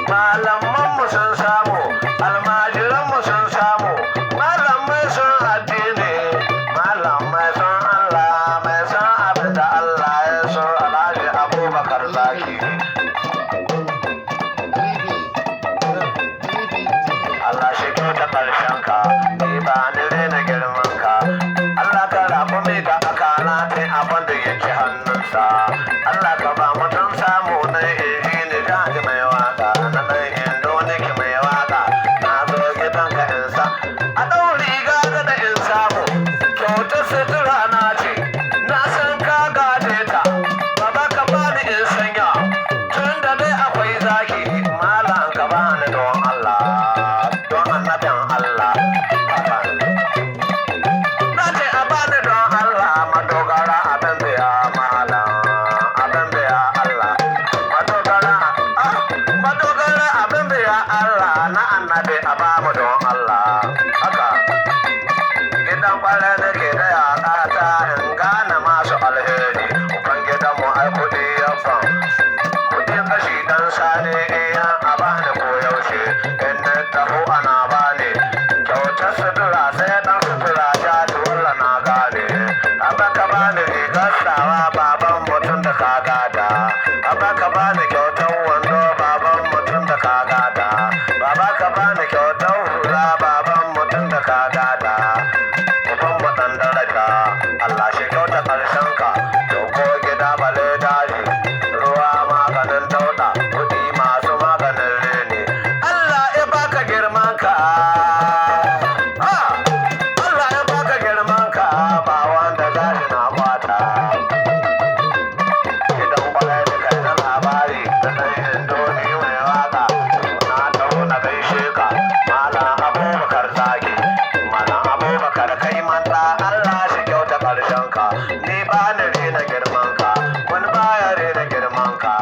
malaman mu sun samu, almajiran mu sun samu, malamai sun addini, malamai sun Allah, mai san abin da Allah ya so. Alhaji Abubakar Zaki, Allah shi kyauta ƙarshen ka, ni ba ni rena girman ka. Allah ka rabu mai ga akala ta abin da yake hannunsa. Allah ka ba mutum samu na ni jaji mai waka, na ɗan indoniki mai waka. Na zo gidan ka in sa a ɗauri gaga da in samu kyauta sutura na ce, na san ka gade ta, baba ka bani in sanya. Tun da dai akwai zaki, malam ka bani don Allah, don annabin Allah. Na ce a bani don Allah, madogara abin da ya malam, abin da ya Allah. Madogara abin da ya Allah, na annabi a bamu don Allah. Haka gidan kwarai nake da ya ƙata in gane masu alheri. Ubangidan mu ai kuɗi ya fan, kuɗi kashi dan sani iya a bani koyaushe. In na taho ana bani kyautar sutura, sai dan sutura ja dole na gane. Abba ka bani rigar sawa, baban mutum da ka gada. Abba ka bani kyautar wando, baban mutum da ka gada. Baba ka bani kyautar hula, baban mutum da ka gada. Uban mu dan daraja, Allah shi kyauta ƙarshen ka. Dauko gida bale daji, ruwa maganin dauɗa, kuɗi masu maganin reni. Allah ya baka girman ka, Allah ya baka girman ka, ba wanda zashi na kwata. Gidan kwarai da kai na labari, da ɗan indoni mai waka. Na taho na gaishe ka, Malam Abubakar Zaki. Malam Abubakar kai manta, Allah shi kyauta ƙarshen ka. Ni ba ni rena girman ka, wani baya rena girman ka.